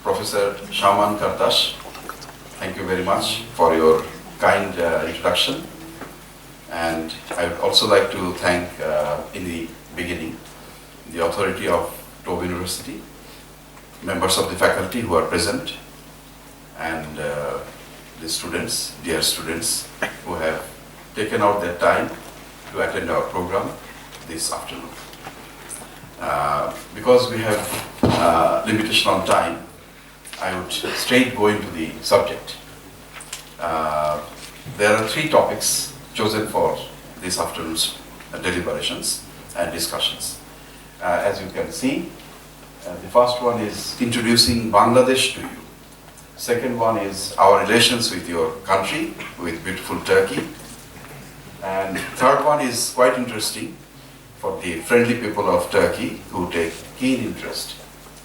Professor Shaman Kardash, thank you very much for your kind introduction. And I would also like to thank, in the beginning, the authority of TOBB University, members of the faculty who are present, and the students, dear students, who have taken out their time to attend our program this afternoon. Because we have limitation on time, I would straight go into the subject. There are three topics chosen for this afternoon's deliberations and discussions. As you can see, the first one is introducing Bangladesh to you. Second one is our relations with your country, with beautiful Turkey. And third one is quite interesting for the friendly people of Turkey who take keen interest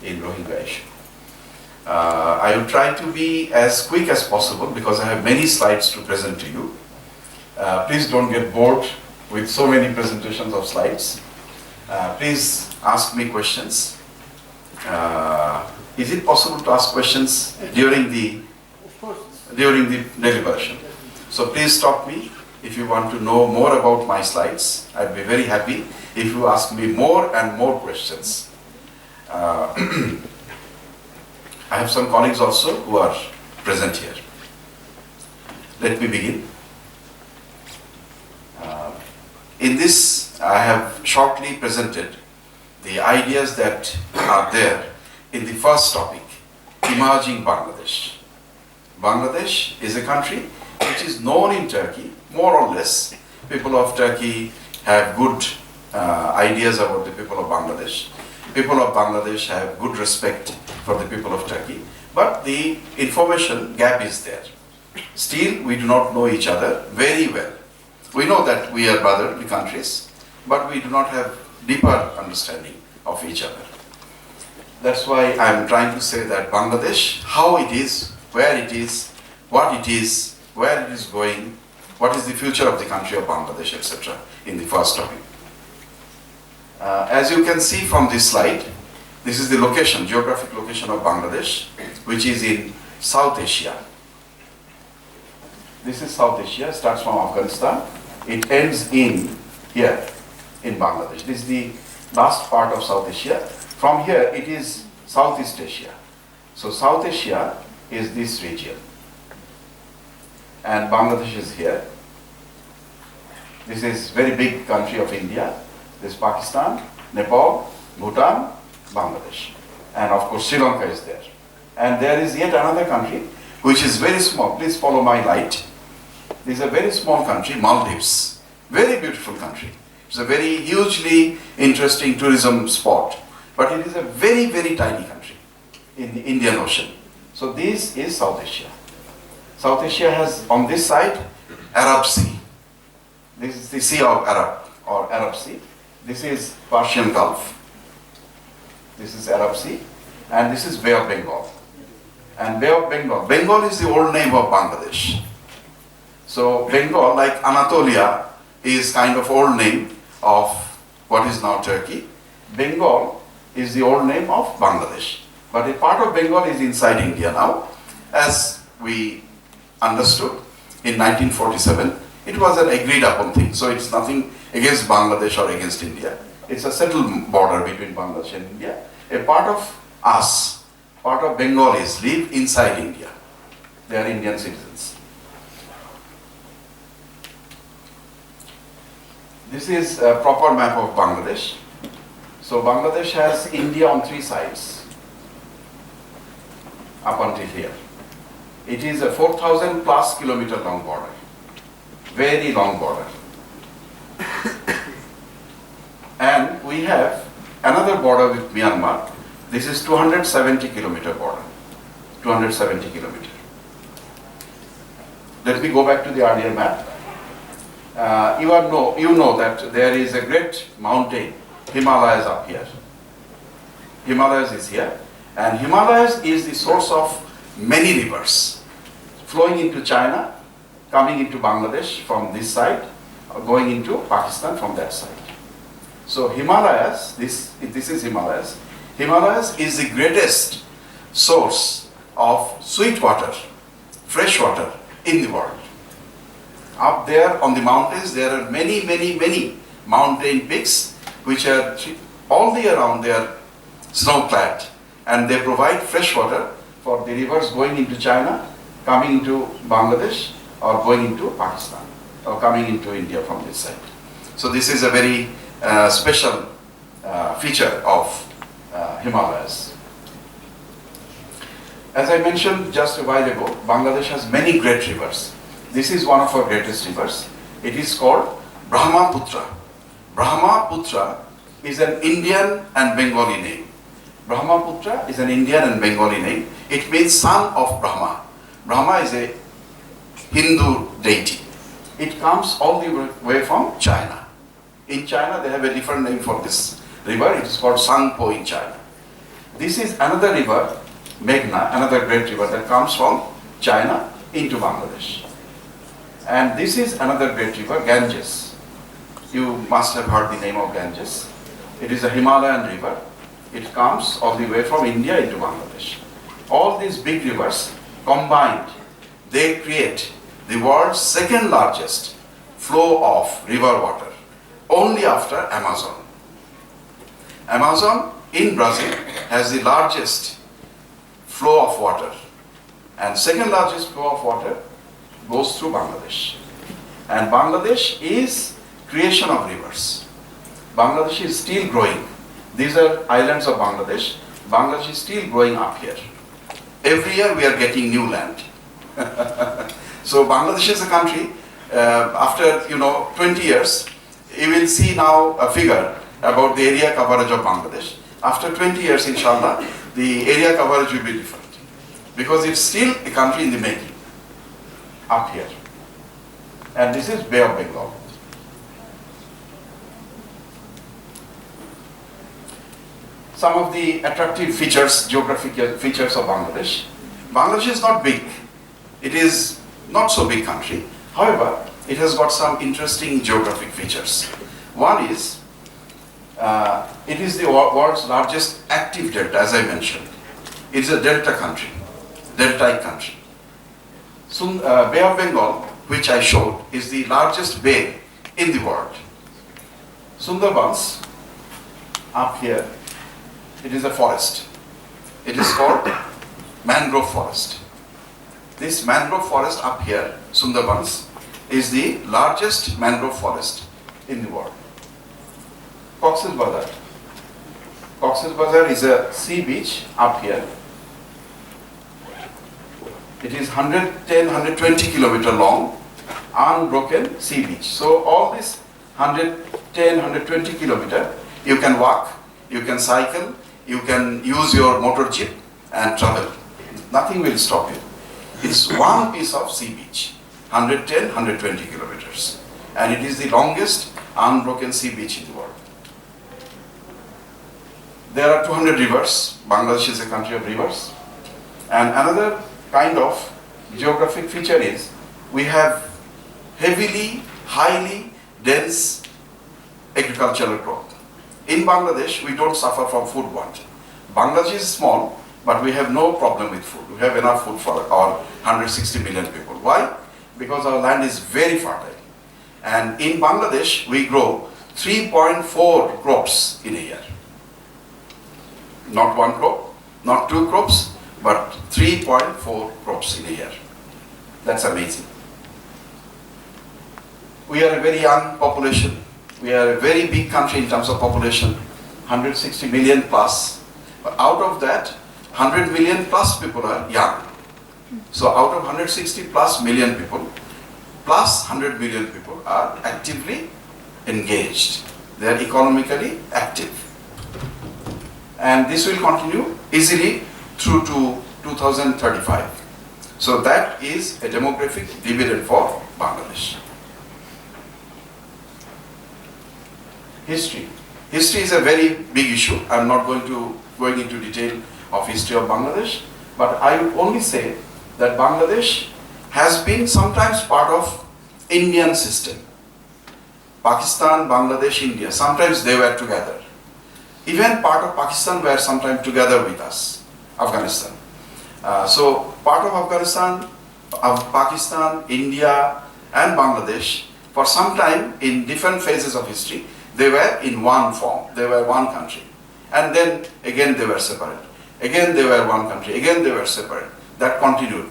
in Rohingya issue. I will try to be as quick as possible because I have many slides to present to you. Please don't get bored with so many presentations of slides. Please ask me questions. Is it possible to ask questions during the deliberation? So please stop me if you want to know more about my slides. I'd be very happy if you ask me more and more questions. I have some colleagues also who are present here. Let me begin. In this, I have shortly presented the ideas that are there in the first topic, emerging Bangladesh. Bangladesh is a country which is known in Turkey, more or less. People of Turkey have good ideas about the people of Bangladesh. People of Bangladesh have good respect for the people of Turkey, but the information gap is there. Still, we do not know each other very well. We know that we are brotherly countries, but we do not have deeper understanding of each other. That's why I am trying to say that Bangladesh, how it is, where it is, what it is, where it is going, what is the future of the country of Bangladesh, etc. in the first topic. As you can see from this slide, this is the location, geographic location of Bangladesh, which is in South Asia. This is South Asia, starts from Afghanistan. It ends in here, in Bangladesh. This is the last part of South Asia. From here, it is Southeast Asia. So South Asia is this region. And Bangladesh is here. This is very big country of India. This is Pakistan, Nepal, Bhutan, Bangladesh. And of course, Sri Lanka is there. And there is yet another country which is very small. Please follow my light. This is a very small country, Maldives. Very beautiful country. It's a very hugely interesting tourism spot. But it is a very, very tiny country in the Indian Ocean. So this is South Asia. South Asia has, on this side, Arab Sea. This is the Sea of Arab, or Arab Sea. This is Persian Gulf. This is Arab Sea. And this is Bay of Bengal. And Bay of Bengal. Bengal is the old name of Bangladesh. So Bengal, like Anatolia, is kind of old name of what is now Turkey. Bengal is the old name of Bangladesh. But a part of Bengal is inside India now. As we understood in 1947, it was an agreed upon thing. So it's nothing against Bangladesh or against India. It's a settled border between Bangladesh and India. A part of us, part of Bengalis live inside India. They are Indian citizens. This is a proper map of Bangladesh. So Bangladesh has India on three sides, up until here. It is a 4,000 plus kilometer long border, very long border. And we have another border with Myanmar. This is 270 kilometer border, 270 kilometer. Let me go back to the earlier map. You know that there is a great mountain, Himalayas up here. Himalayas is here, and Himalayas is the source of many rivers flowing into China, coming into Bangladesh from this side, going into Pakistan from that side. So Himalayas, this is Himalayas. Himalayas is the greatest source of sweet water, fresh water in the world. Up there on the mountains, there are many, many, many mountain peaks which are all the year round, they are snow-clad, and they provide fresh water for the rivers going into China, coming into Bangladesh, or going into Pakistan, or coming into India from this side. So this is a very special feature of Himalayas. As I mentioned just a while ago, Bangladesh has many great rivers. This is one of our greatest rivers. It is called Brahmaputra. Brahmaputra is an Indian and Bengali name. Brahmaputra is an Indian and Bengali name. It means son of Brahma. Brahma is a Hindu deity. It comes all the way from China. In China, they have a different name for this river. It is called Sangpo in China. This is another river, Meghna, another great river that comes from China into Bangladesh. And this is another great river, Ganges. You must have heard the name of Ganges. It is a Himalayan river. It comes all the way from India into Bangladesh. All these big rivers combined, they create the world's second largest flow of river water, only after Amazon. Amazon in Brazil has the largest flow of water, and second largest flow of water goes through Bangladesh. And Bangladesh is creation of rivers. Bangladesh is still growing. These are islands of Bangladesh. Bangladesh is still growing up here. Every year we are getting new land. So Bangladesh is a country, after 20 years, you will see now a figure about the area coverage of Bangladesh. After 20 years, inshallah, the area coverage will be different. Because it's still a country in the making, up here. And this is Bay of Bengal. Some of the attractive features, geographic features of Bangladesh. Bangladesh is not big. It is not so big country. However, it has got some interesting geographic features. One is, it is the world's largest active delta, as I mentioned. It's a delta country, deltaic country. Bay of Bengal, which I showed, is the largest bay in the world. Sundarbans, up here, it is a forest. It is called mangrove forest. This mangrove forest up here, Sundarbans, is the largest mangrove forest in the world. Cox's Bazar. Cox's Bazar is a sea beach up here. It is 110, 120 kilometer long, unbroken sea beach. So all this 110, 120 kilometer, you can walk, you can cycle, you can use your motor jeep and travel. Nothing will stop you. It's one piece of sea beach, 110, 120 kilometers. And it is the longest unbroken sea beach in the world. There are 200 rivers. Bangladesh is a country of rivers. And another kind of geographic feature is we have heavily, highly dense agricultural growth. In Bangladesh, we don't suffer from food want. Bangladesh is small, but we have no problem with food. We have enough food for our 160 million people. Why? Because our land is very fertile. And in Bangladesh, we grow 3.4 crops in a year. Not one crop, not two crops, but 3.4 crops in a year. That's amazing. We are a very young population. We are a very big country in terms of population, 160 million plus. But out of that, 100 million plus people are young. So out of 160 plus million people, plus 100 million people are actively engaged. They are economically active. And this will continue easily through to 2035. So that is a demographic dividend for Bangladesh. History. History is a very big issue. I'm not going into detail of history of Bangladesh, but I would only say that Bangladesh has been sometimes part of Indian system. Pakistan, Bangladesh, India, sometimes they were together. Even part of Pakistan were sometimes together with us, Afghanistan. So part of Afghanistan, of Pakistan, India and Bangladesh, for some time in different phases of history, they were in one form, they were one country. And then again they were separate. Again they were one country, again they were separate. That continued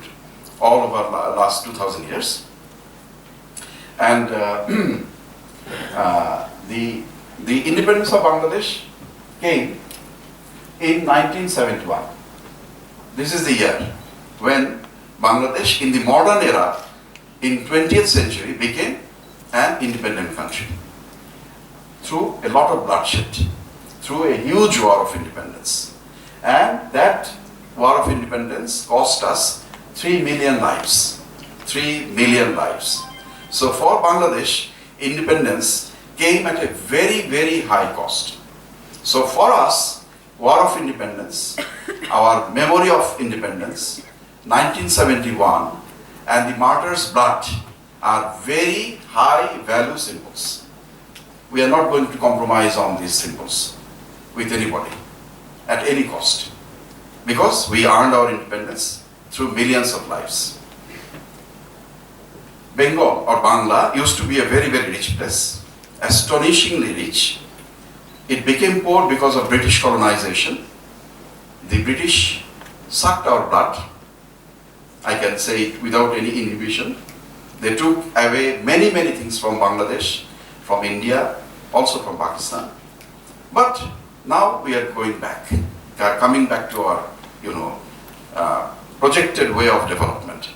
all over last 2000 years. And the independence of Bangladesh came in 1971. This is the year when Bangladesh in the modern era in 20th century became an independent country through a lot of bloodshed, through a huge war of independence. And that war of independence cost us 3 million lives. 3 million lives. So for Bangladesh, independence came at a very, very high cost. So for us, war of independence, our memory of independence, 1971, and the martyrs' blood are very high value symbols. We are not going to compromise on these symbols with anybody at any cost, because we earned our independence through millions of lives. Bengal or Bangla used to be a very, very rich place, astonishingly rich. It became poor because of British colonization. The British sucked our blood, I can say it without any inhibition. They took away many, many things from Bangladesh, from India, also from Pakistan. But now we are going back, coming back to our, projected way of development.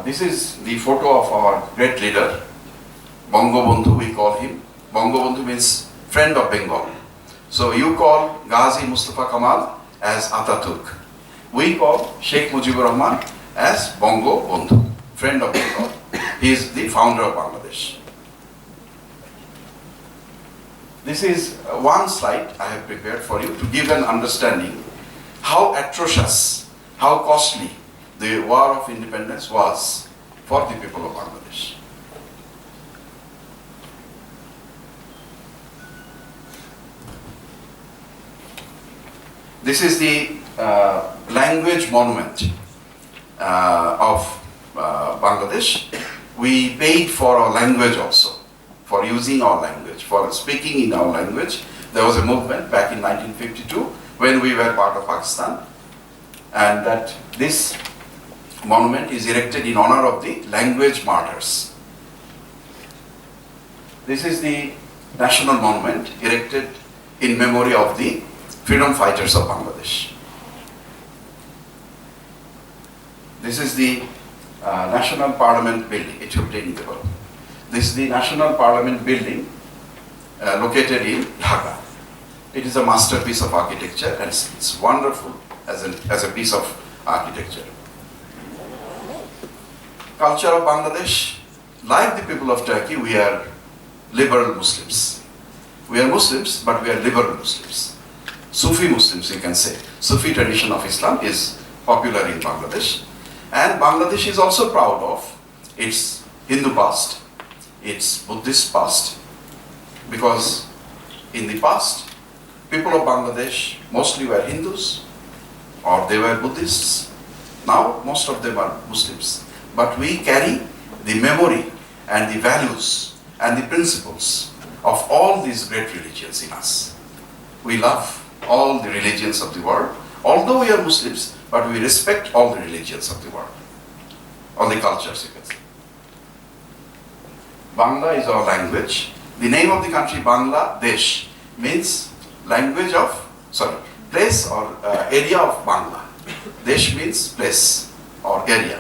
This is the photo of our great leader, Bangabandhu, we call him. Bangabandhu means friend of Bengal. So you call Ghazi Mustafa Kamal as Ataturk. We call Sheikh Mujibur Rahman as Bangabandhu, friend of Bengal. He is the founder of Bangladesh. This is one slide I have prepared for you to give an understanding how atrocious, how costly the war of independence was for the people of Bangladesh. This is the language monument of Bangladesh. We paid for our language also, for using our language, for speaking in our language. There was a movement back in 1952 when we were part of Pakistan, and that this monument is erected in honor of the language martyrs. This is the national monument erected in memory of the freedom fighters of Bangladesh. This is the National Parliament building, Ethiopian. This is the National Parliament building located in Dhaka. It is a masterpiece of architecture, and it's wonderful as a piece of architecture. Culture of Bangladesh, like the people of Turkey, we are liberal Muslims. We are Muslims, but we are liberal Muslims. Sufi Muslims, you can say. Sufi tradition of Islam is popular in Bangladesh. And Bangladesh is also proud of its Hindu past, its Buddhist past, because in the past, people of Bangladesh mostly were Hindus or they were Buddhists. Now, most of them are Muslims. But we carry the memory and the values and the principles of all these great religions in us. We love all the religions of the world, although we are Muslims, but we respect all the religions of the world, all the cultures, you can say. Bangla is our language. The name of the country, Bangladesh, means place or area of Bangla. Desh means place or area,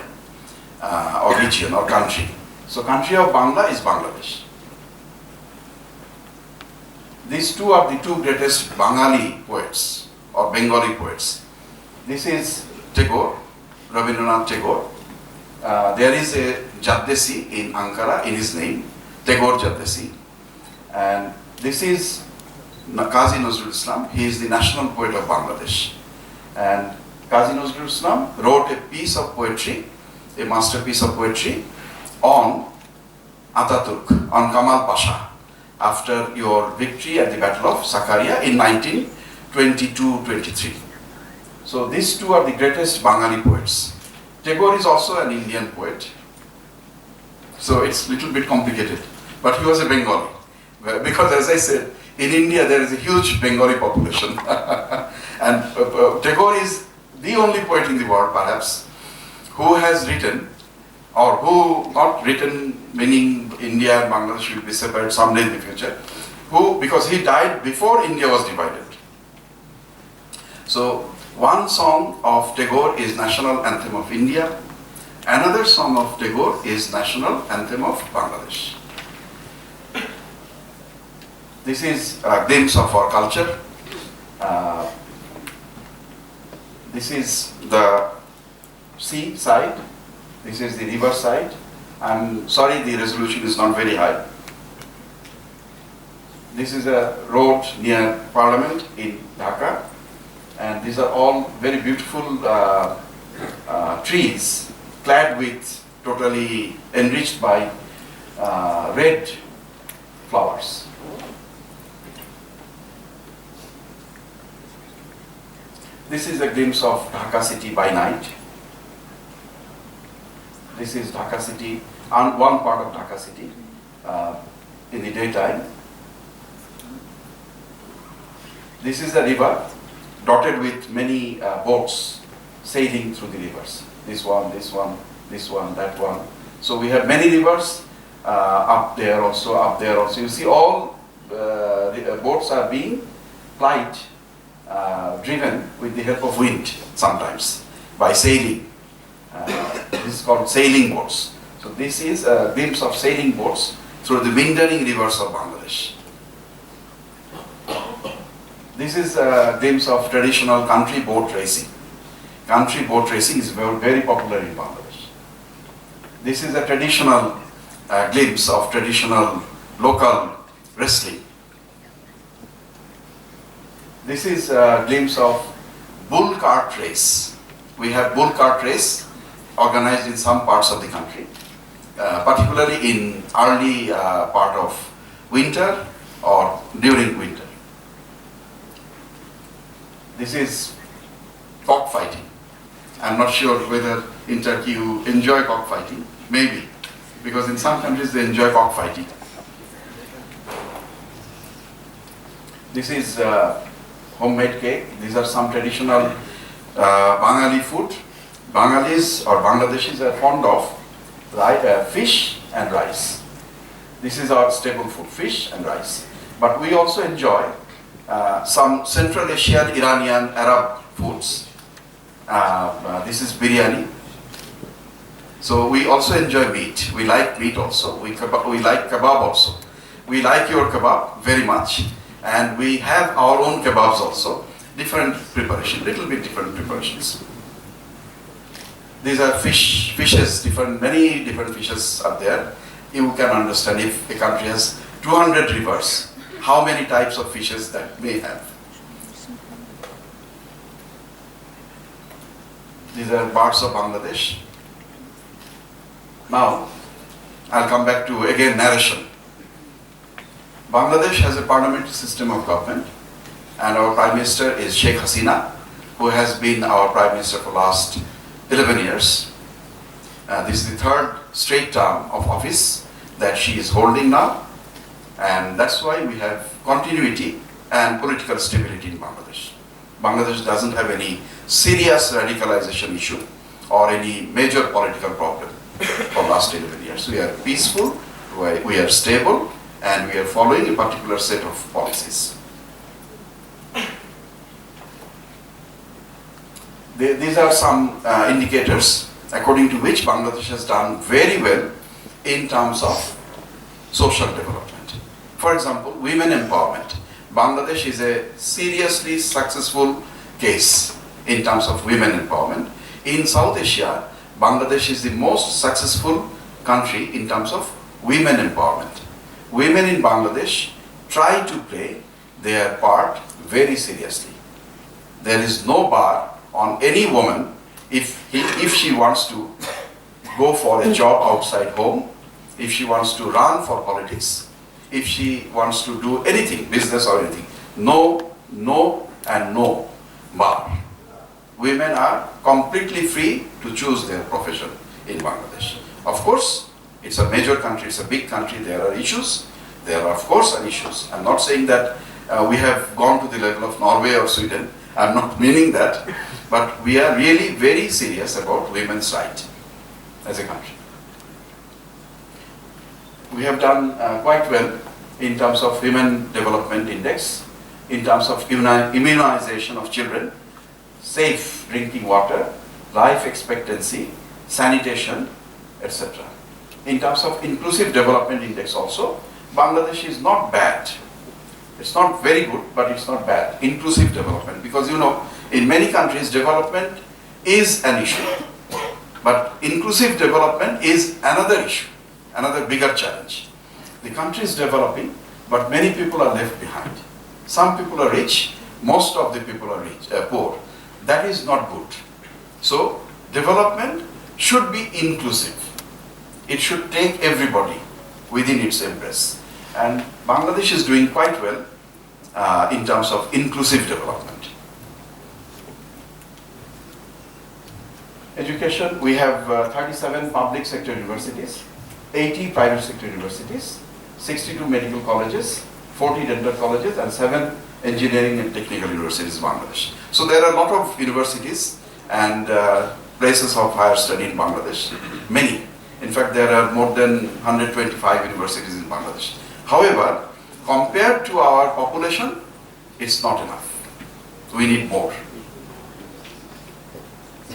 or region or country. So country of Bangla is Bangladesh. These two are the two greatest Bengali poets or Bengali poets. This is Tagore, Rabindranath Tagore. There is a Jaddesi in Ankara in his name, Tagore Jaddesi. And this is Qazi Nazrul Islam. He is the national poet of Bangladesh. And Qazi Nazrul Islam wrote a piece of poetry, a masterpiece of poetry on Ataturk, on Kamal Pasha, after your victory at the Battle of Sakarya in 19 22, 23. So these two are the greatest Bengali poets. Tagore is also an Indian poet. So it's a little bit complicated. But he was a Bengali. Because as I said, in India there is a huge Bengali population. And Tagore is the only poet in the world, perhaps, who has written, or who not written, meaning India and Bangladesh will be separate someday in the future, who, because he died before India was divided. So one song of Tagore is National Anthem of India. Another song of Tagore is National Anthem of Bangladesh. This is a glimpse of our culture. This is the sea side. This is the river side. I'm sorry the resolution is not very high. This is a road near Parliament in Dhaka. And these are all very beautiful trees clad with, totally enriched by red flowers. This is a glimpse of Dhaka city by night. This is Dhaka city, and one part of Dhaka city in the daytime. This is the river, dotted with many boats sailing through the rivers. This one, this one, this one, that one. So we have many rivers up there also, up there also. You see all boats are being plied, driven with the help of wind sometimes by sailing. This is called sailing boats. So this is a glimpse of sailing boats through the winding rivers of Bangladesh. This is a glimpse of traditional country boat racing. Country boat racing is very popular in Bangladesh. This is a traditional glimpse of traditional local wrestling. This is a glimpse of bull cart race. We have bull cart race organized in some parts of the country, particularly in early part of winter or during winter. This is cockfighting. I'm not sure whether in Turkey you enjoy cockfighting. Maybe, because in some countries they enjoy cockfighting. This is homemade cake. These are some traditional Bengali food. Bengalis or Bangladeshis are fond of fish and rice. This is our staple food, fish and rice. But we also enjoy some Central Asian, Iranian, Arab foods. This is biryani. So we also enjoy meat. We like meat also. We like kebab also. We like your kebab very much. And we have our own kebabs also. Different preparation, little bit different preparations. These are fishes, many different fishes are there. You can understand if a country has 200 rivers, how many types of fishes that may have. These are parts of Bangladesh. Now, I'll come back to, again, narration. Bangladesh has a parliamentary system of government, and our Prime Minister is Sheikh Hasina, who has been our Prime Minister for the last 11 years. This is the third straight term of office that she is holding now, and that's why we have continuity and political stability in Bangladesh. Bangladesh doesn't have any serious radicalization issue or any major political problem for the last 11 years. We are peaceful, we are stable, and we are following a particular set of policies. These are some indicators according to which Bangladesh has done very well in terms of social development. For example, women empowerment. Bangladesh is a seriously successful case in terms of women empowerment. In South Asia, Bangladesh is the most successful country in terms of women empowerment. Women in Bangladesh try to play their part very seriously. There is no bar on any woman if she wants to go for a job outside home, if she wants to run for politics, if she wants to do anything, business or anything. No and no bar. Women are completely free to choose their profession in Bangladesh. Of course, it's a major country, it's a big country, there are issues. There are, of course, issues. I'm not saying that we have gone to the level of Norway or Sweden. I'm not meaning that. But we are really very serious about women's rights as a country. We have done quite well in terms of Women Development Index, in terms of immunization of children, safe drinking water, life expectancy, sanitation, etc. In terms of Inclusive Development Index also, Bangladesh is not bad. It's not very good, but it's not bad. Inclusive development, because you know, in many countries, development is an issue. But inclusive development is another issue, another bigger challenge. The country is developing, but many people are left behind. Some people are rich, most of the people are poor. That is not good. So, development should be inclusive. It should take everybody within its embrace. And Bangladesh is doing quite well in terms of inclusive development. Education, we have 37 public sector universities, 80 private sector universities, 62 medical colleges, 40 dental colleges, and 7 engineering and technical universities in Bangladesh. So there are a lot of universities and places of higher study in Bangladesh, many. In fact, there are more than 125 universities in Bangladesh. However, compared to our population, it's not enough. We need more.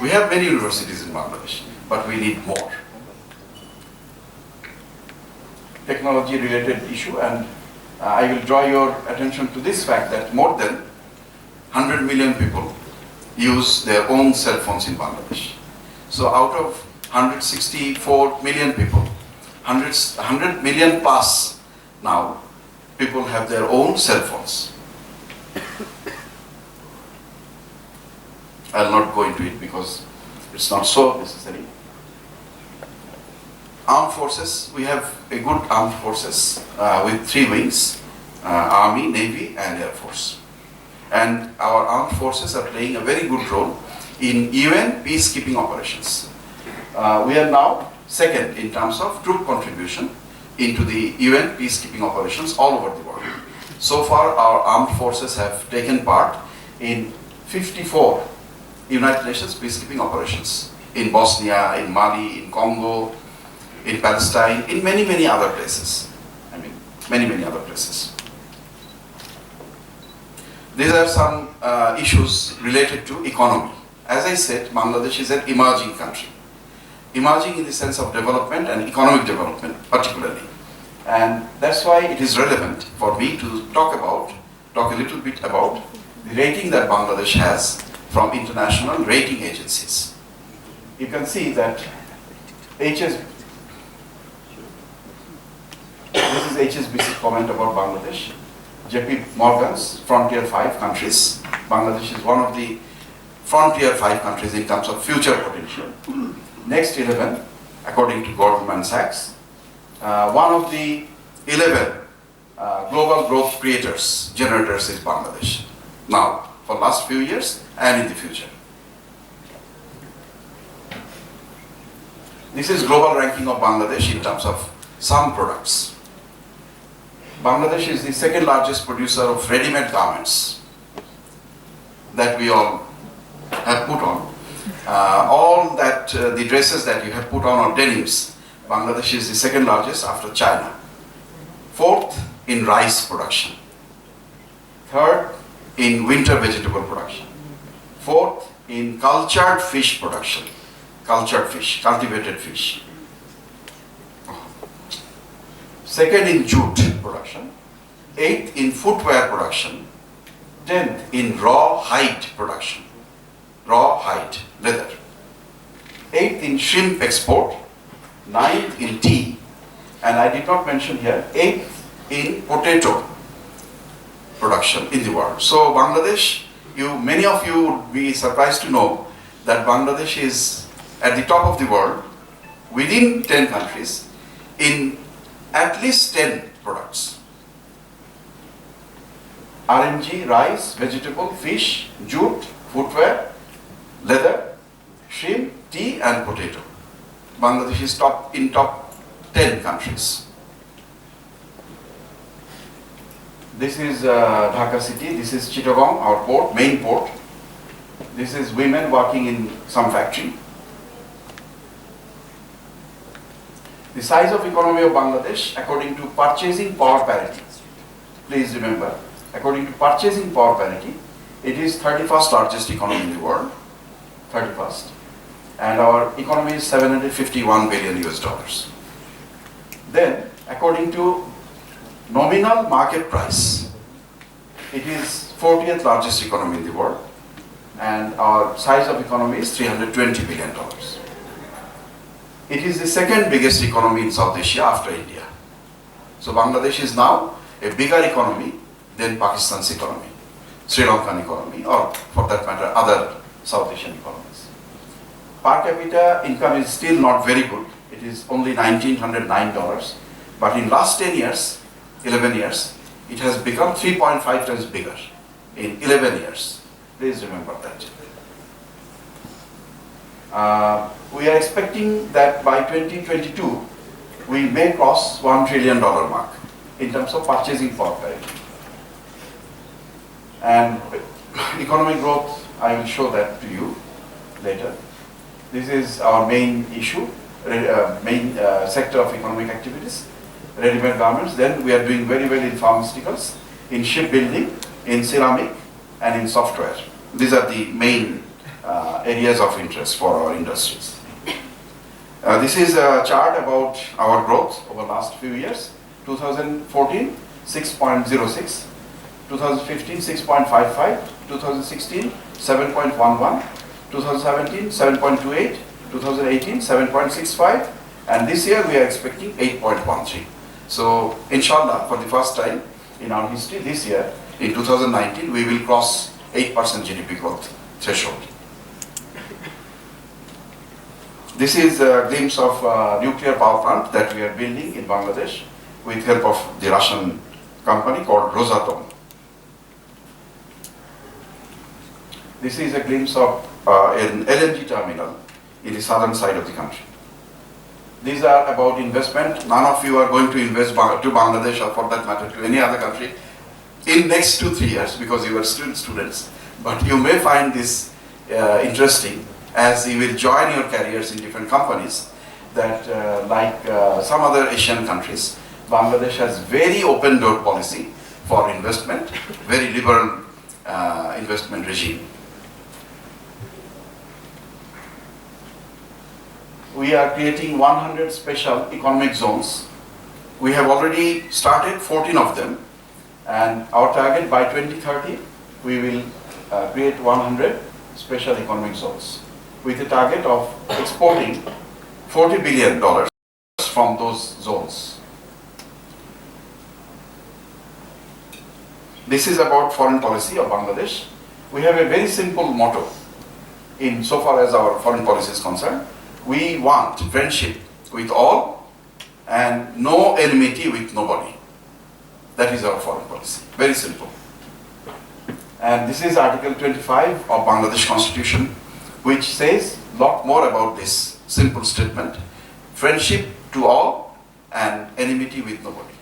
We have many universities in Bangladesh, but we need more. Technology-related issue, and I will draw your attention to this fact that more than 100 million people use their own cell phones in Bangladesh. So out of 164 million people, 100 million plus now, people have their own cell phones. I'll not go into it because it's not so necessary. Armed forces, we have a good armed forces with 3 wings, Army, Navy and Air Force. And our armed forces are playing a very good role in UN peacekeeping operations. We are now second in terms of troop contribution into the UN peacekeeping operations all over the world. So far, our armed forces have taken part in 54 United Nations peacekeeping operations in Bosnia, in Mali, in Congo, in Palestine, in many, many other places. I mean, many, many other places. These are some issues related to economy. As I said, Bangladesh is an emerging country. Emerging in the sense of development and economic development particularly. And that's why it is relevant for me to talk a little bit about the rating that Bangladesh has from international rating agencies. You can see that this is HSBC comment about Bangladesh. JP Morgan's Frontier 5 countries. Bangladesh is one of the Frontier 5 countries in terms of future potential. Next 11, according to Goldman Sachs, one of the 11 global growth creators, generators is Bangladesh. Now, for last few years and in the future. This is global ranking of Bangladesh in terms of some products. Bangladesh is the second largest producer of ready-made garments that we all have put on. All that, the dresses that you have put on or denims, Bangladesh is the second largest after China. Fourth in rice production. Third in winter vegetable production. Fourth in cultured fish production. Cultured fish, cultivated fish. Second in jute production. Eighth in footwear production. 10th in raw hide production. Raw hide, leather. 8th in shrimp export. 9th in tea. And I did not mention here, 8th in potato production in the world. So Bangladesh, many of you would be surprised to know that Bangladesh is at the top of the world within 10 countries in at least 10 products. RMG, rice, vegetable, fish, jute, footwear, leather, shrimp, tea and potato. Bangladesh is top 10 countries. This is Dhaka city, this is Chittagong, our port, main port. This is women working in some factory. The size of economy of Bangladesh according to purchasing power parity. Please remember, according to purchasing power parity, it is 31st largest economy in the world, 31st. And our economy is 751 billion US dollars. Then, according to nominal market price, it is 40th largest economy in the world, and our size of economy is $320 billion. It is the second biggest economy in South Asia after India. So Bangladesh is now a bigger economy than Pakistan's economy, Sri Lankan economy, or for that matter, other South Asian economies. Per capita income is still not very good. It is only $1,909, but in last 10 years, 11 years, it has become 3.5 times bigger in 11 years. Please remember that. We are expecting that by 2022, we may cross $1 trillion mark in terms of purchasing power parity. And economic growth, I will show that to you later. This is our main issue, main sector of economic activities, ready-made garments. Then we are doing very well in pharmaceuticals, in shipbuilding, in ceramic, and in software. These are the main areas of interest for our industries. This is a chart about our growth over the last few years. 2014, 6.06. 2015, 6.55. 2016, 7.11. 2017, 7.28. 2018, 7.65. And this year we are expecting 8.13. So, inshallah, for the first time in our history, this year, in 2019, we will cross 8% GDP growth threshold. This is a glimpse of a nuclear power plant that we are building in Bangladesh with help of the Russian company called Rosatom. This is a glimpse of an LNG terminal in the southern side of the country. These are about investment. None of you are going to invest to Bangladesh or for that matter to any other country in next 2-3 years because you are still students. But you may find this interesting as you will join your careers in different companies that like some other Asian countries, Bangladesh has very open door policy for investment, very liberal investment regime. We are creating 100 special economic zones. We have already started 14 of them, and our target by 2030, we will create 100 special economic zones with a target of exporting $40 billion from those zones. This is about foreign policy of Bangladesh. We have a very simple motto in so far as our foreign policy is concerned. We want friendship with all and no enmity with nobody. That is our foreign policy. Very simple. And this is Article 25 of Bangladesh Constitution, which says a lot more about this simple statement. Friendship to all and enmity with nobody.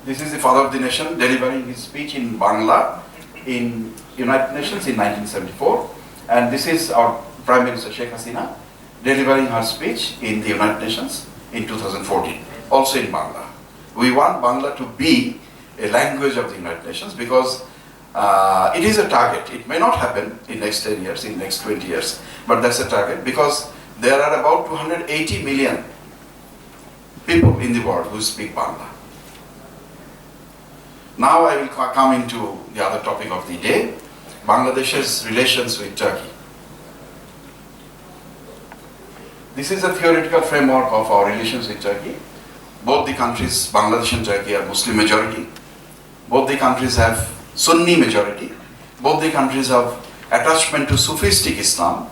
This is the father of the nation delivering his speech in Bangla in United Nations in 1974. And this is our Prime Minister Sheikh Hasina delivering her speech in the United Nations in 2014, also in Bangla. We want Bangla to be a language of the United Nations because it is a target. It may not happen in next 10 years, in next 20 years, but that's a target because there are about 280 million people in the world who speak Bangla. Now I will come into the other topic of the day, Bangladesh's relations with Turkey. This is a theoretical framework of our relations with Turkey. Both the countries, Bangladesh and Turkey, are Muslim majority. Both the countries have Sunni majority. Both the countries have attachment to Sufistic Islam.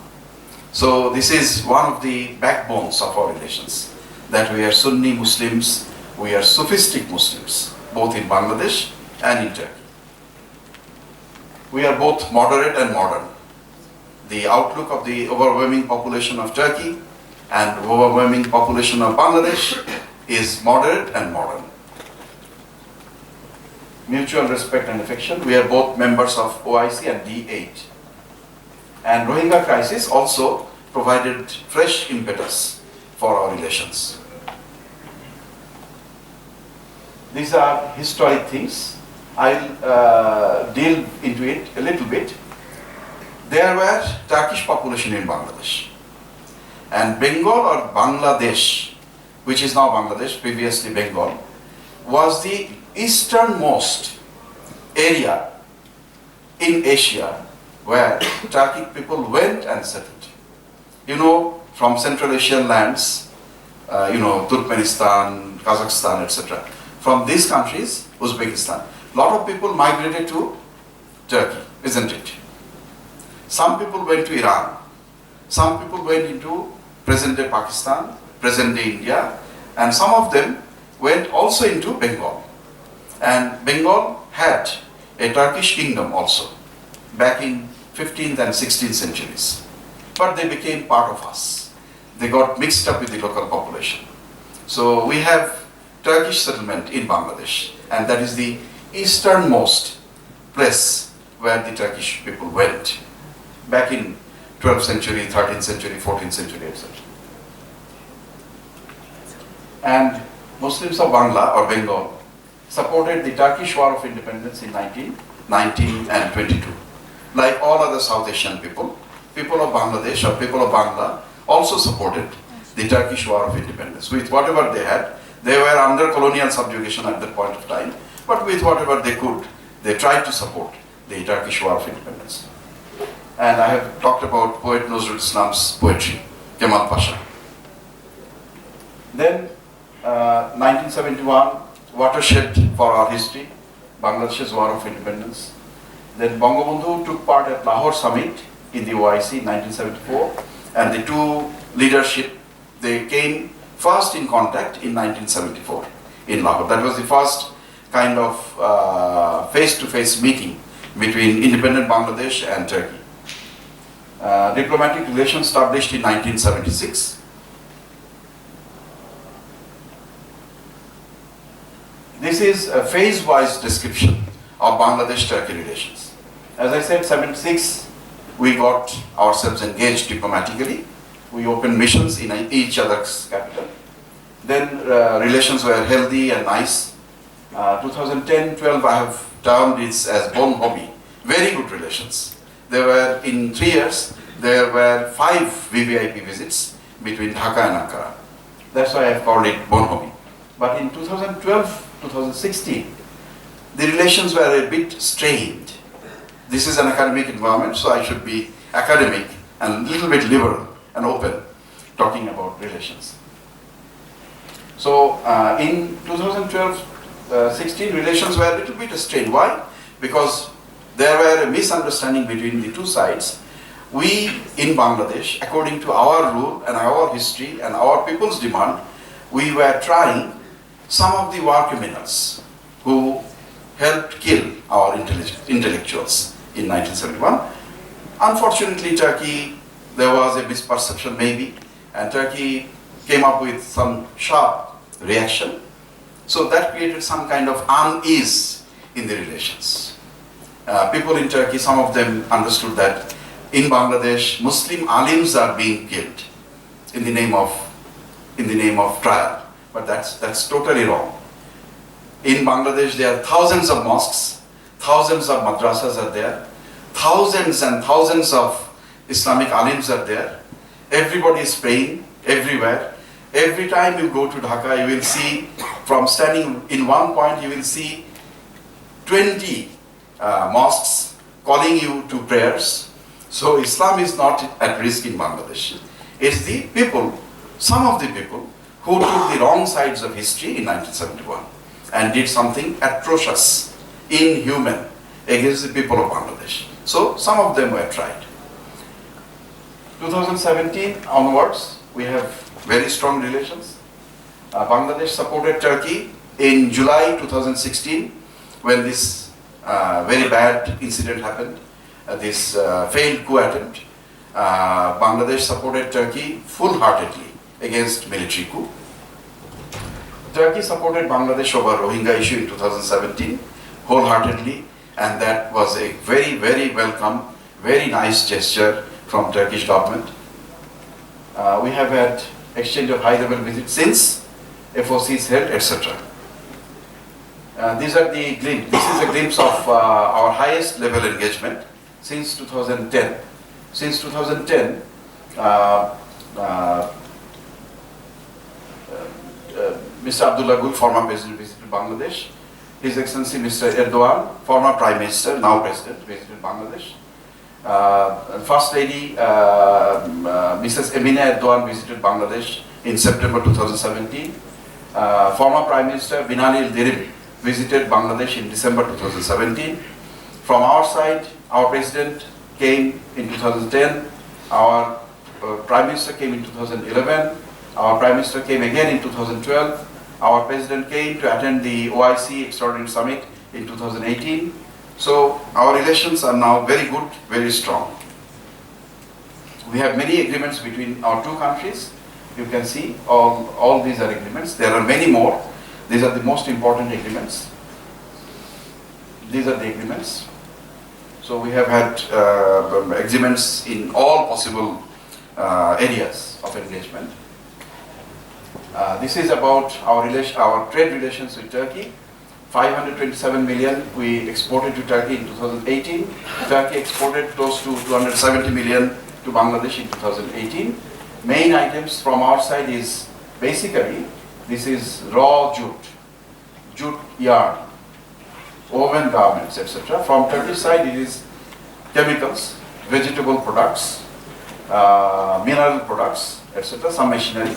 So this is one of the backbones of our relations, that we are Sunni Muslims, we are Sufistic Muslims, both in Bangladesh and in Turkey. We are both moderate and modern. The outlook of the overwhelming population of Turkey and overwhelming population of Bangladesh is moderate and modern. Mutual respect and affection. We are both members of OIC and D8. And Rohingya Crisis also provided fresh impetus for our relations. These are historic things. I'll deal into it a little bit. There were Turkish population in Bangladesh. And Bengal or Bangladesh, which is now Bangladesh, previously Bengal, was the easternmost area in Asia where Turkic people went and settled. You know, from Central Asian lands, Turkmenistan, Kazakhstan, etc. From these countries, Uzbekistan, a lot of people migrated to Turkey, isn't it? Some people went to Iran. Some people went into present-day Pakistan, present-day India, and some of them went also into Bengal. And Bengal had a Turkish kingdom also, back in 15th and 16th centuries. But they became part of us. They got mixed up with the local population. So we have Turkish settlement in Bangladesh, and that is the easternmost place where the Turkish people went, back in 12th century, 13th century, 14th century, etc. And Muslims of Bangla or Bengal supported the Turkish War of Independence in 1919 and 22. Like all other South Asian people, people of Bangladesh or people of Bangla also supported the Turkish War of Independence. With whatever they had, they were under colonial subjugation at that point of time, but with whatever they could, they tried to support the Turkish War of Independence. And I have talked about poet Nazrul Islam's poetry, Kemal Pasha. Then 1971, watershed for our history, Bangladesh's War of Independence. Then Bangabandhu took part at Lahore Summit in the OIC in 1974, and the two leadership, they came first in contact in 1974 in Lahore. That was the first kind of face-to-face meeting between independent Bangladesh and Turkey. Diplomatic relations established in 1976. This is a phase-wise description of Bangladesh-Turkey relations. As I said, 76, we got ourselves engaged diplomatically. We opened missions in each other's capital. Then relations were healthy and nice. 2010-12, I have termed it as born hobby. Very good relations. There were, in 3 years, there were 5 VVIP visits between Dhaka and Ankara. That's why I have called it born hobby. But in 2012-2016, the relations were a bit strained. This is an academic environment, so I should be academic and a little bit liberal and open, talking about relations. So in 2012-16, relations were a little bit strained. Why? Because there were a misunderstanding between the two sides. We in Bangladesh, according to our rule and our history and our people's demand, we were trying some of the war criminals who helped kill our intellectuals in 1971. Unfortunately, Turkey, there was a misperception maybe, and Turkey came up with some sharp reaction. So that created some kind of unease in the relations. People in Turkey, some of them understood that in Bangladesh, Muslim alims are being killed in the name of trial. But that's totally wrong. In Bangladesh, there are thousands of mosques, thousands of madrasas are there, thousands and thousands of Islamic alims are there. Everybody is praying everywhere. Every time you go to Dhaka, you will see, from standing in one point, you will see 20 mosques calling you to prayers. So Islam is not at risk in Bangladesh. It's the people, some of the people, who took the wrong sides of history in 1971 and did something atrocious, inhuman, against the people of Bangladesh. So some of them were tried. 2017 onwards, we have very strong relations. Bangladesh supported Turkey in July 2016 when this very bad incident happened, this failed coup attempt, Bangladesh supported Turkey full-heartedly against military coup. Turkey supported Bangladesh over Rohingya issue in 2017 wholeheartedly, and that was a very, very welcome, very nice gesture from Turkish government. We have had exchange of high-level visits since, FOCs held, etc. These are the glimpse. This is a glimpse of our highest level engagement since 2010. Since 2010, Mr. Abdullah Gül, former president, visited Bangladesh. His Excellency Mr. Erdogan, former Prime Minister, now President, visited Bangladesh. First Lady Mrs. Emine Erdogan visited Bangladesh in September 2017. Former Prime Minister Binali Yildirim visited Bangladesh in December 2017. From our side, our President came in 2010, our Prime Minister came in 2011, our Prime Minister came again in 2012, our President came to attend the OIC Extraordinary Summit in 2018. So our relations are now very good, very strong. We have many agreements between our two countries. You can see all these are agreements. There are many more. These are the most important agreements. These are the agreements. So we have had agreements in all possible areas of engagement. This is about our trade relations with Turkey. 527 million we exported to Turkey in 2018. Turkey exported close to 270 million to Bangladesh in 2018. Main items from our side is basically, this is raw jute yarn, woven garments, etc. From Turkish side it is chemicals, vegetable products, mineral products, etc. Some machinery.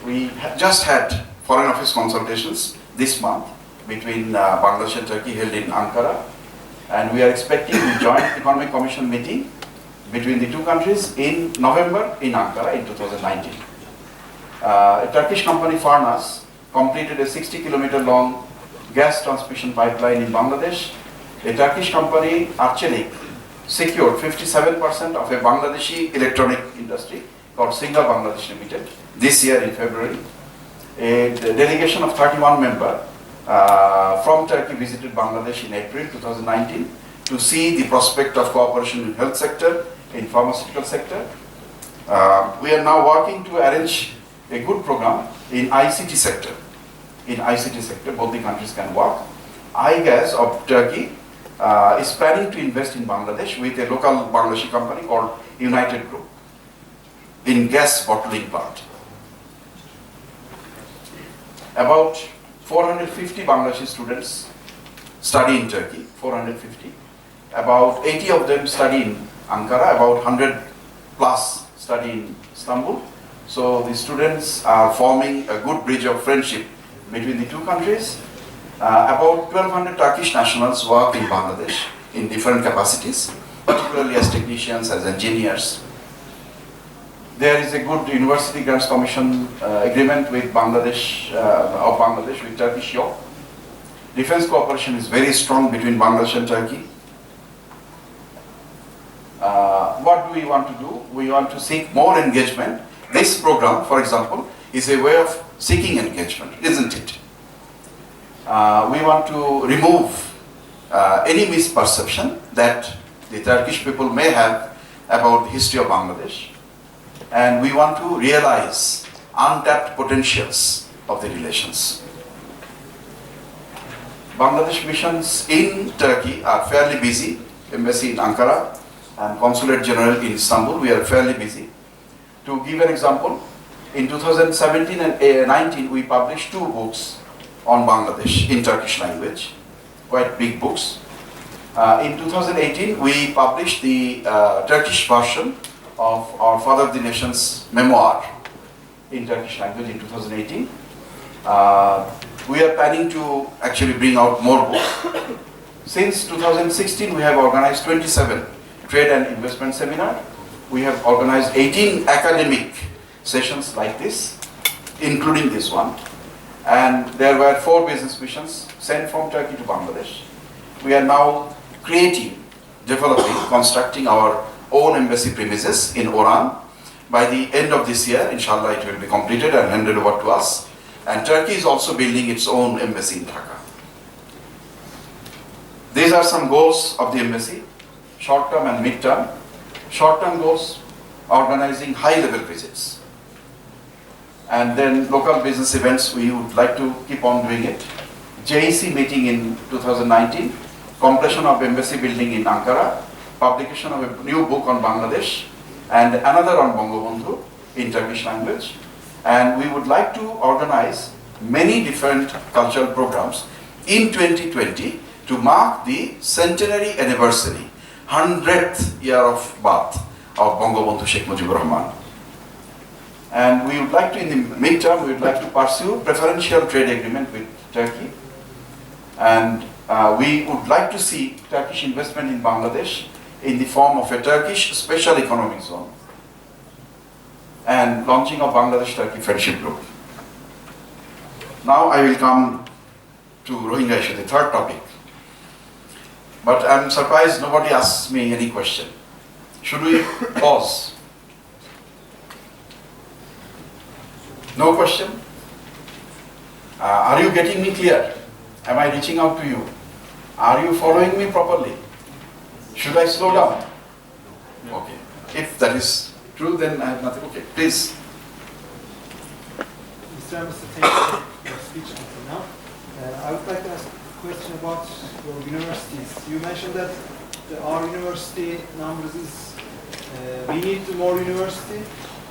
We just had Foreign Office consultations this month between Bangladesh and Turkey held in Ankara, and we are expecting a joint Economic Commission meeting between the two countries in November in Ankara in 2019. A Turkish company, Farnas, completed a 60-kilometer long gas transmission pipeline in Bangladesh. A Turkish company, Arçelik, secured 57% of a Bangladeshi electronic industry called Singa Bangladesh Limited this year in February. A delegation of 31 members from Turkey visited Bangladesh in April 2019 to see the prospect of cooperation in health sector, in pharmaceutical sector. We are now working to arrange a good program in ICT sector. In ICT sector, both the countries can work. iGas of Turkey is planning to invest in Bangladesh with a local Bangladeshi company called United Group in gas bottling plant. About 450 Bangladeshi students study in Turkey, 450. About 80 of them study in Ankara, about 100 plus study in Istanbul. So the students are forming a good bridge of friendship between the two countries. About 1,200 Turkish nationals work in Bangladesh in different capacities, particularly as technicians, as engineers. There is a good University Grants Commission agreement with Bangladesh, with Turkish York. Defense cooperation is very strong between Bangladesh and Turkey. What do we want to do? We want to seek more engagement. This program, for example, is a way of seeking engagement, isn't it? We want to remove any misperception that the Turkish people may have about the history of Bangladesh, and we want to realize untapped potentials of the relations. Bangladesh missions in Turkey are fairly busy. Embassy in Ankara and Consulate General in Istanbul, we are fairly busy. To give an example, in 2017 and 19 we published 2 books on Bangladesh in Turkish language, quite big books. In 2018 we published the Turkish version of our Father of the Nation's memoir in Turkish language in 2018. We are planning to actually bring out more books. Since 2016 we have organized 27 trade and investment seminars. We have organized 18 academic sessions like this. including this one. And there were 4 business missions sent from Turkey to Bangladesh. We are now creating, developing, constructing our own embassy premises in Oran. By the end of this year, inshallah, it will be completed and handed over to us. And Turkey is also building its own embassy in Dhaka. These are some goals of the embassy, short-term and mid-term. Short-term goals, organizing high-level visits. And then local business events, we would like to keep on doing it. JEC meeting in 2019, completion of embassy building in Ankara, publication of a new book on Bangladesh, and another on Bangabandhu in Turkish language. And we would like to organize many different cultural programs in 2020 to mark the centenary anniversary, 100th year of birth of Bangabandhu Sheikh Mujibur Rahman. And we would like to, in the midterm, we would like to pursue preferential trade agreement with Turkey. And we would like to see Turkish investment in Bangladesh in the form of a Turkish special economic zone and launching of Bangladesh-Turkey Friendship Group. Now I will come to Rohingya issue, the third topic. But I'm surprised nobody asks me any question. Should we pause? No question? Are you getting me clear? Am I reaching out to you? Are you following me properly? Should I slow down? Okay. If that is true, then I have nothing. Okay, please. Mr. Amnesty, thank you for your speech until now. I would like to ask a question about your universities. You mentioned that our university numbers is, we need more university.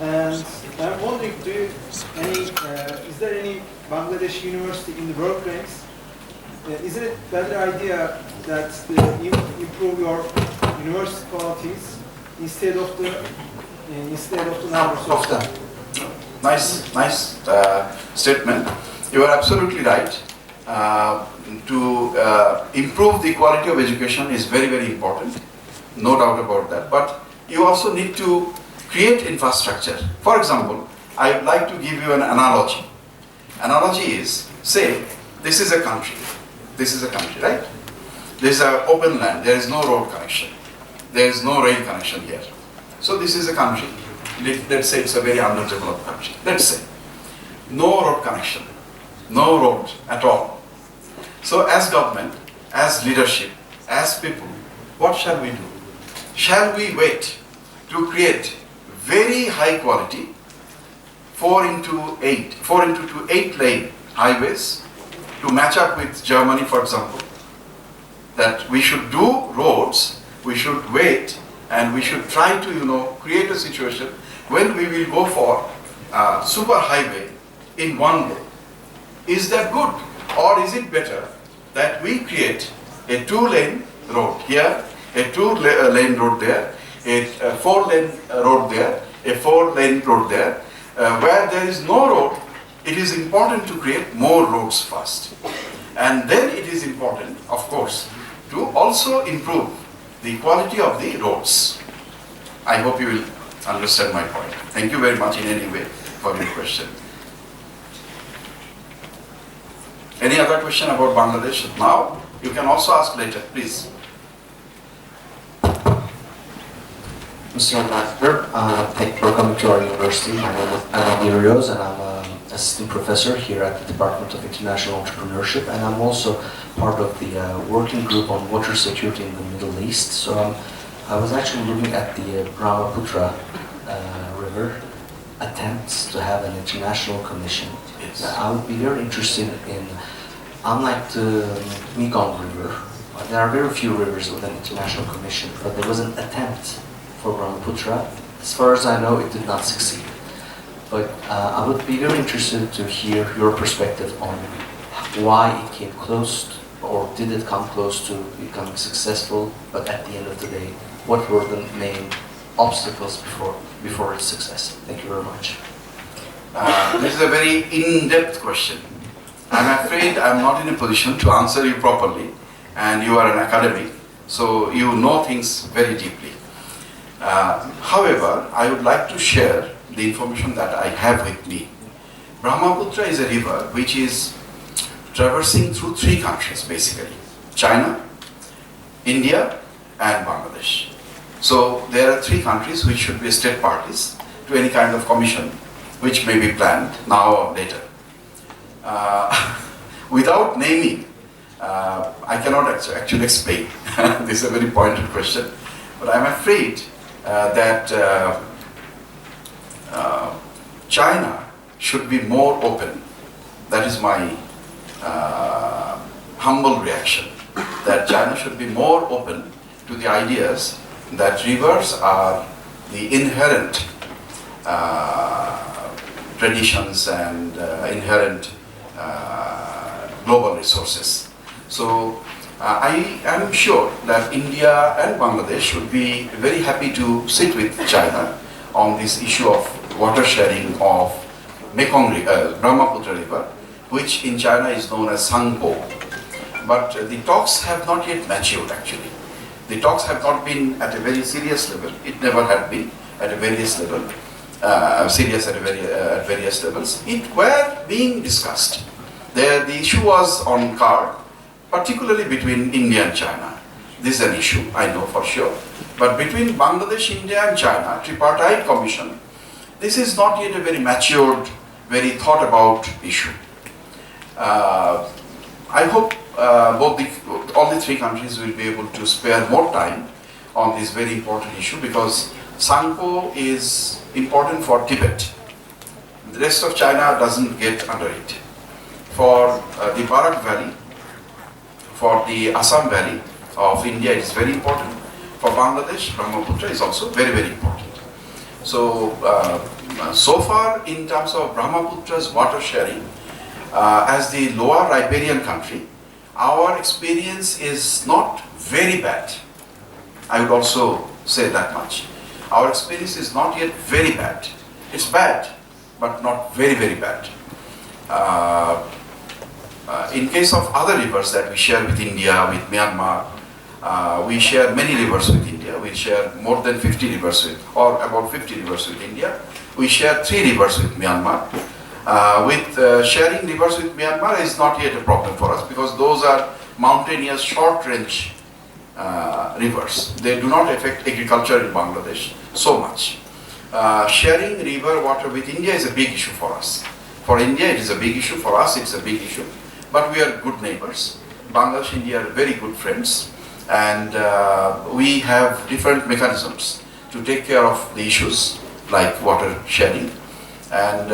And I'm wondering, is there any Bangladesh university in the world ranks? Is it a better idea that you improve your university qualities instead of the numbers of them? Nice statement. You are absolutely right. To improve the quality of education is very, very important. No doubt about that. But you also need to create infrastructure. For example, I would like to give you an analogy. Analogy is, say, this is a country. This is a country, right? This is an open land. There is no road connection. There is no rail connection here. So this is a country. Let's say it's a very underdeveloped country. Let's say. No road connection. No road at all. So as government, as leadership, as people, what shall we do? Shall we wait to create very high quality 4 into 8 lane highways to match up with Germany, for example? That we should do roads, we should wait, and we should try to create a situation when we will go for super highway in one day. Is that good? Or is it better that we create a 2-lane road here, a 2-lane road there, a 4-lane road there, a 4-lane road there? Where there is no road, it is important to create more roads first. And then it is important, of course, to also improve the quality of the roads. I hope you will understand my point. Thank you very much in any way for your question. Any other question about Bangladesh now? You can also ask later, please. Mr. Ambassador, thank you for coming to our university. My name is Anna Rios, and I'm an assistant professor here at the Department of International Entrepreneurship, and I'm also part of the working group on water security in the Middle East. So I was actually looking at the Brahmaputra River attempts to have an international commission. Yes. I would be very interested in, unlike the Mekong River, there are very few rivers with an international commission, but there was an attempt for Brahmaputra. As far as I know, it did not succeed. But I would be very interested to hear your perspective on why it came close, or did it come close to becoming successful, but at the end of the day, what were the main obstacles before its success? Thank you very much. This is a very in-depth question. I'm afraid I'm not in a position to answer you properly, and you are an academic, so you know things very deeply. However, I would like to share the information that I have with me. Brahmaputra is a river which is traversing through three countries basically: China, India, and Bangladesh. So there are three countries which should be state parties to any kind of commission which may be planned now or later. Without naming, I cannot actually explain. This is a very pointed question, but I'm afraid that China should be more open. That is my humble reaction, that China should be more open to the ideas that rivers are the inherent traditions and inherent global resources. So I am sure that India and Bangladesh should be very happy to sit with China on this issue of water sharing of Brahmaputra river, which in China is known as Sangpo. But the talks have not yet matured actually. The talks have not been at a very serious level. It never had been at a various level, serious at various levels. It were being discussed. There, the issue was on card, particularly between India and China. This is an issue, I know for sure. But between Bangladesh, India and China, tripartite commission, this is not yet a very matured, very thought about issue. I hope all the three countries will be able to spare more time on this very important issue, because Sangpo is important for Tibet. The rest of China doesn't get under it. For the Barak Valley, for the Assam Valley of India, it is very important. For Bangladesh, Brahmaputra is also very, very important. So, so far in terms of Brahmaputra's water sharing, as the lower riparian country, our experience is not very bad. I would also say that much. Our experience is not yet very bad. It's bad, but not very, very bad. In case of other rivers that we share with India, with Myanmar, we share many rivers with India. We share more than 50 rivers with, or about 50 rivers with India. We share 3 rivers with Myanmar. Sharing rivers with Myanmar is not yet a problem for us, because those are mountainous, short-range rivers. They do not affect agriculture in Bangladesh so much. Sharing river water with India is a big issue for us. For India, it is a big issue. For us, it's a big issue. But we are good neighbors. Bangladesh and India are very good friends. And we have different mechanisms to take care of the issues like water sharing. And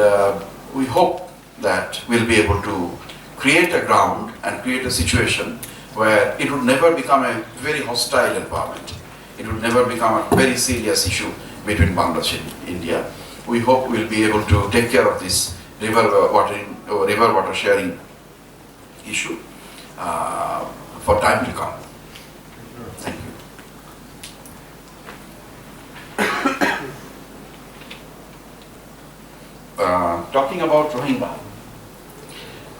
we hope that we'll be able to create a ground and create a situation where it would never become a very hostile environment. It would never become a very serious issue between Bangladesh and India. We hope we'll be able to take care of this river water sharing issue for time to come. Thank you. Talking about Rohingya.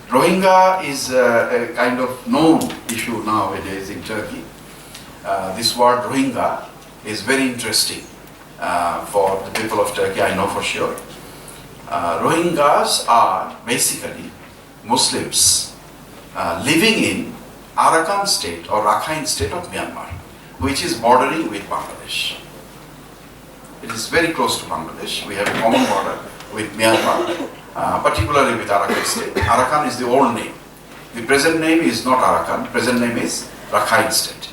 Rohingya is a kind of known issue nowadays in Turkey. This word Rohingya is very interesting for the people of Turkey, I know for sure. Rohingyas are basically Muslims living in Arakan state or Rakhine state of Myanmar, which is bordering with Bangladesh. It is very close to Bangladesh. We have a common border with Myanmar, particularly with Arakan state. Arakan is the old name. The present name is not Arakan, present name is Rakhine state.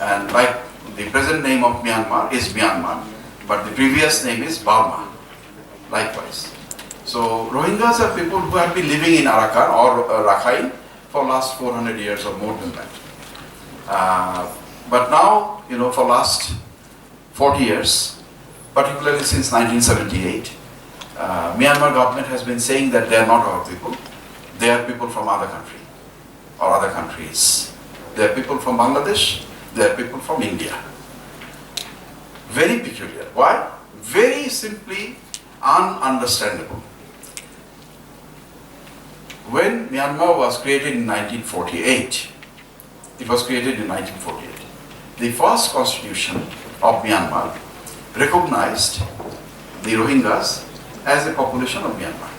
And like the present name of Myanmar is Myanmar, but the previous name is Burma, likewise. So Rohingyas are people who have been living in Arakan or Rakhine for last 400 years or more than that. But now, for last 40 years, particularly since 1978, Myanmar government has been saying that they are not our people. They are people from other country or other countries. They are people from Bangladesh. They are people from India. Very peculiar. Why? Very simply ununderstandable. When Myanmar was created in 1948, it was created in 1948. The first constitution of Myanmar recognized the Rohingyas as a population of Myanmar.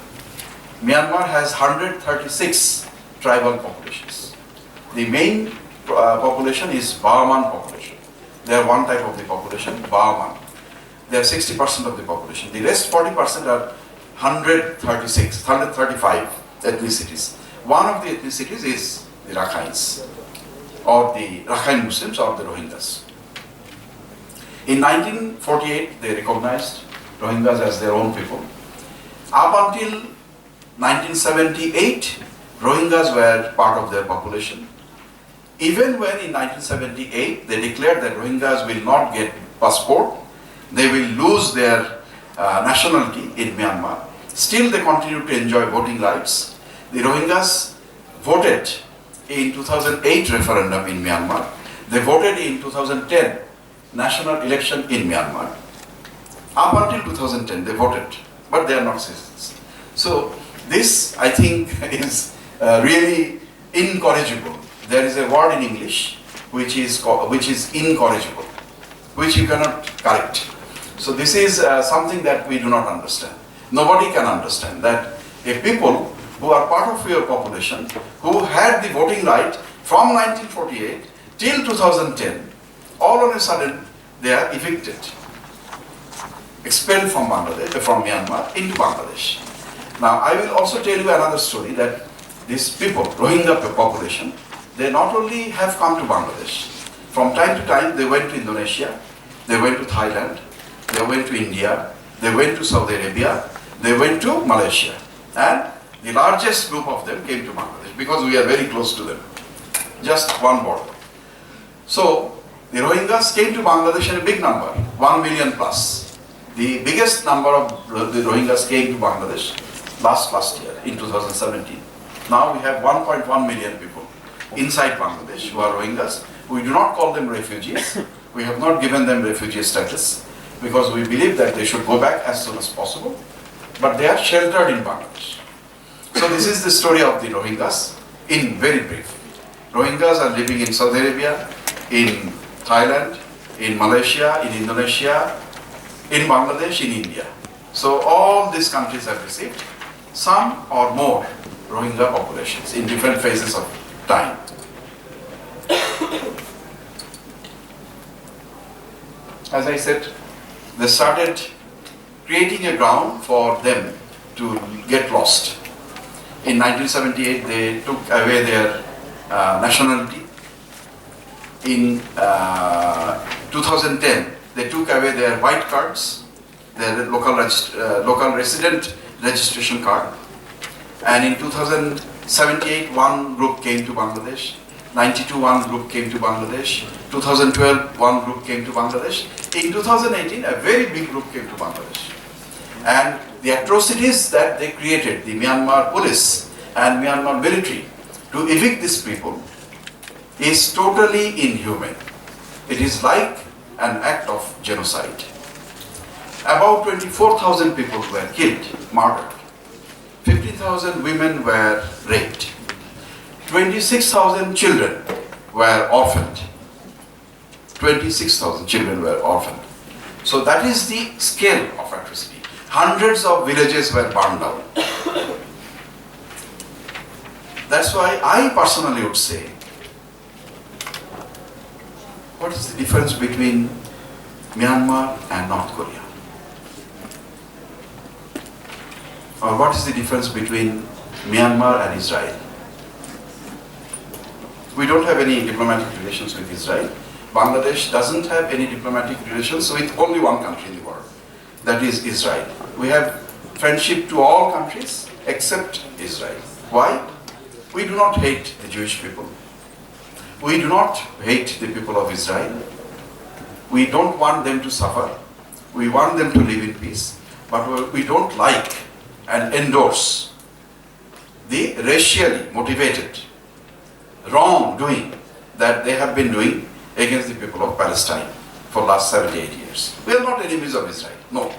Myanmar has 136 tribal populations. The main population is Bahman population. They are one type of the population, Bahman. They are 60% of the population. The rest 40% are 135 ethnicities. One of the ethnicities is the Rakhines, or the Rakhine Muslims, or the Rohingyas. In 1948, they recognized Rohingyas as their own people. Up until 1978, Rohingyas were part of their population. Even when in 1978 they declared that Rohingyas will not get passport, they will lose their nationality in Myanmar, still they continue to enjoy voting rights. The Rohingyas voted in 2008 referendum in Myanmar. They voted in 2010 national election in Myanmar. Up until 2010 they voted, but they are not citizens. So this, I think, is really incorrigible. There is a word in English which is incorrigible, which you cannot correct. So this is something that we do not understand. Nobody can understand that if people who are part of your population, who had the voting right from 1948 till 2010, all of a sudden they are evicted, expelled from Bangladesh, from Myanmar into Bangladesh. Now I will also tell you another story that these people, Rohingya population, they not only have come to Bangladesh, from time to time they went to Indonesia, they went to Thailand, they went to India, they went to Saudi Arabia, they went to Malaysia, and the largest group of them came to Bangladesh because we are very close to them, just one border. So the Rohingyas came to Bangladesh in a big number, 1 million plus. The biggest number of the Rohingyas came to Bangladesh last year in 2017. Now we have 1.1 million people inside Bangladesh who are Rohingyas. We do not call them refugees. We have not given them refugee status because we believe that they should go back as soon as possible. But they are sheltered in Bangladesh. So this is the story of the Rohingyas in very brief. Rohingyas are living in Saudi Arabia, in Thailand, in Malaysia, in Indonesia, in Bangladesh, in India. So all these countries have received some or more Rohingya populations in different phases of time. As I said, they started creating a ground for them to get lost. In 1978, they took away their nationality. In 2010, they took away their white cards, their local resident registration card. And in 2078, one group came to Bangladesh. 92, one group came to Bangladesh. 2012, one group came to Bangladesh. In 2018, a very big group came to Bangladesh. And the atrocities that they created, the Myanmar police and Myanmar military, to evict these people is totally inhuman. It is like an act of genocide. About 24,000 people were killed, murdered. 50,000 women were raped. 26,000 children were orphaned. 26,000 children were orphaned. So that is the scale of atrocity. Hundreds of villages were burned down. That's why I personally would say, what is the difference between Myanmar and North Korea? Or what is the difference between Myanmar and Israel? We don't have any diplomatic relations with Israel. Bangladesh doesn't have any diplomatic relations with only one country in the world, that is Israel. We have friendship to all countries except Israel. Why? We do not hate the Jewish people. We do not hate the people of Israel. We don't want them to suffer. We want them to live in peace. But we don't like and endorse the racially motivated wrongdoing that they have been doing against the people of Palestine for last 78 years. We are not enemies of Israel, no.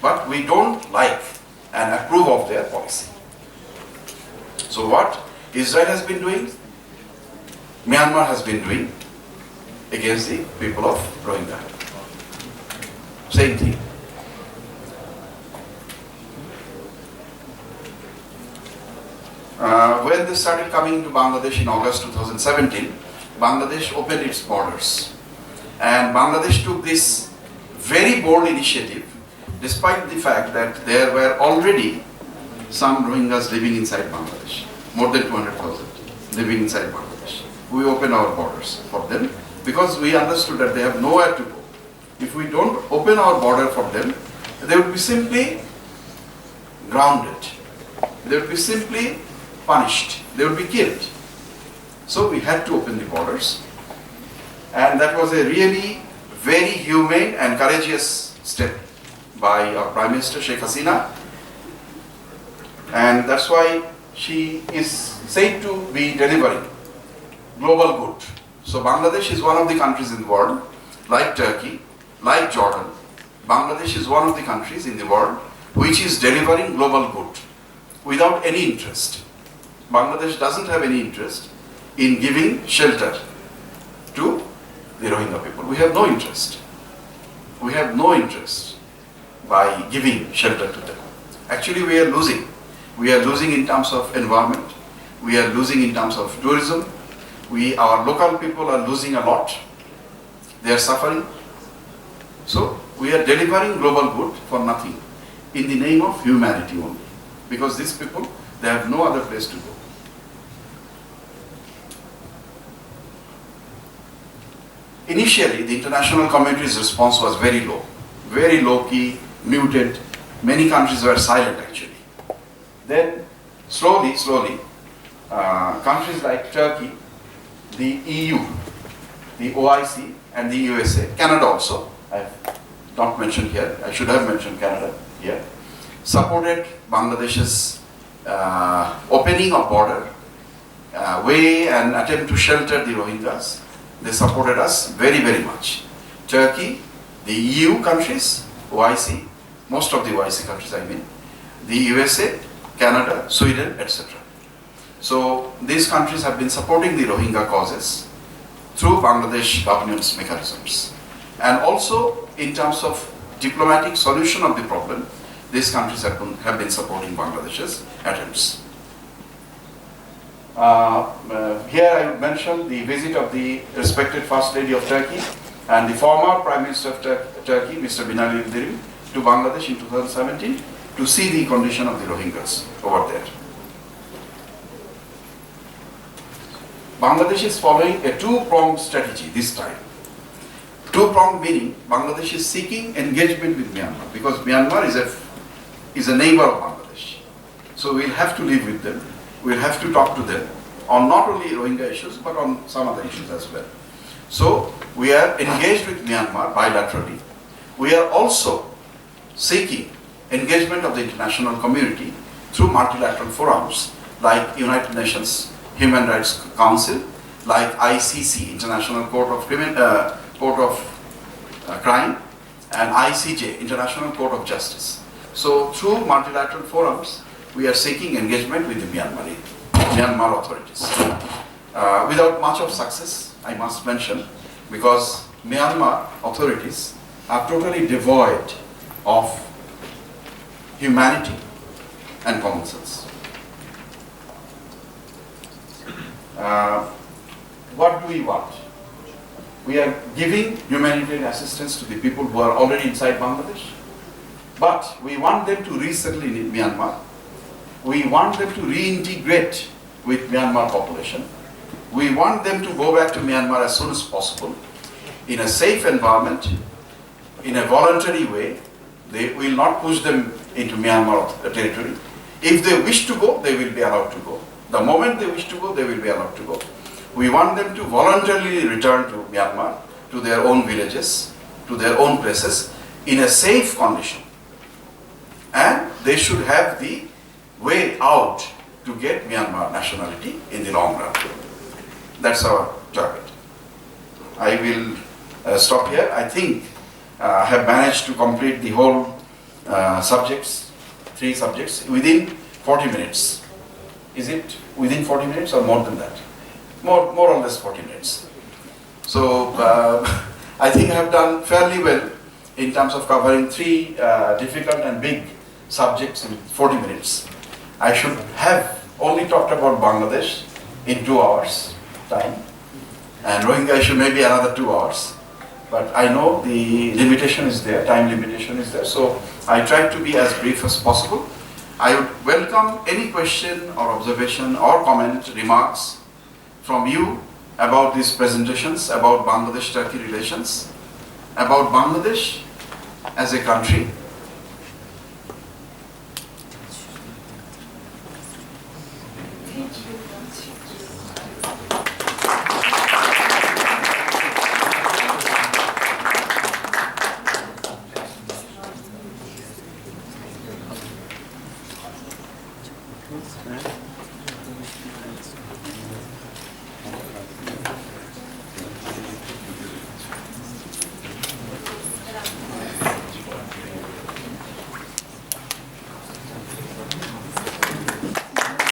But we don't like and approve of their policy. So what Israel has been doing, Myanmar has been doing against the people of Rohingya. Same thing. When they started coming to Bangladesh in August 2017, Bangladesh opened its borders. And Bangladesh took this very bold initiative, despite the fact that there were already some Rohingyas living inside Bangladesh, more than 200,000 living inside Bangladesh. We opened our borders for them because we understood that they have nowhere to go. If we don't open our border for them, they would be simply grounded. They would be simply punished. They would be killed. So we had to open the borders. And that was a really very humane and courageous step by our Prime Minister Sheikh Hasina. And that's why she is said to be delivering global good. So Bangladesh is one of the countries in the world, like Turkey, like Jordan. Bangladesh is one of the countries in the world which is delivering global good without any interest. Bangladesh doesn't have any interest in giving shelter to the Rohingya people. We have no interest. We have no interest by giving shelter to them. Actually, we are losing. We are losing in terms of environment. We are losing in terms of tourism. Our local people are losing a lot. They are suffering. So we are delivering global good for nothing in the name of humanity only. Because these people, they have no other place to go. Initially, the international community's response was very low key, muted. Many countries were silent actually. Then, slowly, countries like Turkey, the EU, the OIC, and the USA, Canada also, I have not mentioned here, I should have mentioned Canada here, supported Bangladesh's opening of border, way and attempt to shelter the Rohingyas. They supported us very, very much. Turkey, the EU countries, OIC, most of the OIC countries I mean, the USA, Canada, Sweden, etc. So these countries have been supporting the Rohingya causes through Bangladesh governance mechanisms. And also in terms of diplomatic solution of the problem, these countries have been supporting Bangladesh's attempts. Here I would mention the visit of the respected First Lady of Turkey and the former Prime Minister of Turkey, Mr. Binali Yildirim, to Bangladesh in 2017 to see the condition of the Rohingyas over there. Bangladesh is following a two-pronged strategy this time. Two-pronged meaning Bangladesh is seeking engagement with Myanmar because Myanmar is a neighbor of Bangladesh. So we'll have to live with them. We'll have to talk to them on not only Rohingya issues but on some other issues as well. So we are engaged with Myanmar bilaterally. We are also seeking engagement of the international community through multilateral forums like United Nations Human Rights Council, like ICC, International Court of Crime, and ICJ, International Court of Justice. So through multilateral forums, we are seeking engagement with the Myanmar authorities. Without much of success, I must mention, because Myanmar authorities are totally devoid of humanity and common sense. What do we want? We are giving humanitarian assistance to the people who are already inside Bangladesh, but we want them to resettle in Myanmar. We want them to reintegrate with Myanmar population. We want them to go back to Myanmar as soon as possible in a safe environment, in a voluntary way. They will not push them into Myanmar territory. If they wish to go, they will be allowed to go. The moment they wish to go, they will be allowed to go. We want them to voluntarily return to Myanmar, to their own villages, to their own places, in a safe condition. And they should have the way out to get Myanmar nationality in the long run. That's our target. I will stop here. I think I have managed to complete the whole subjects, 3 subjects, within 40 minutes. Is it within 40 minutes or more than that? More or less 40 minutes. So I think I have done fairly well in terms of covering 3 difficult and big subjects in 40 minutes. I should have only talked about Bangladesh in 2 hours time, and Rohingya issue maybe another 2 hours. But I know the limitation is there, time limitation is there, so I try to be as brief as possible. I would welcome any question or observation or comment, remarks from you about these presentations, about Bangladesh-Turkey relations, about Bangladesh as a country.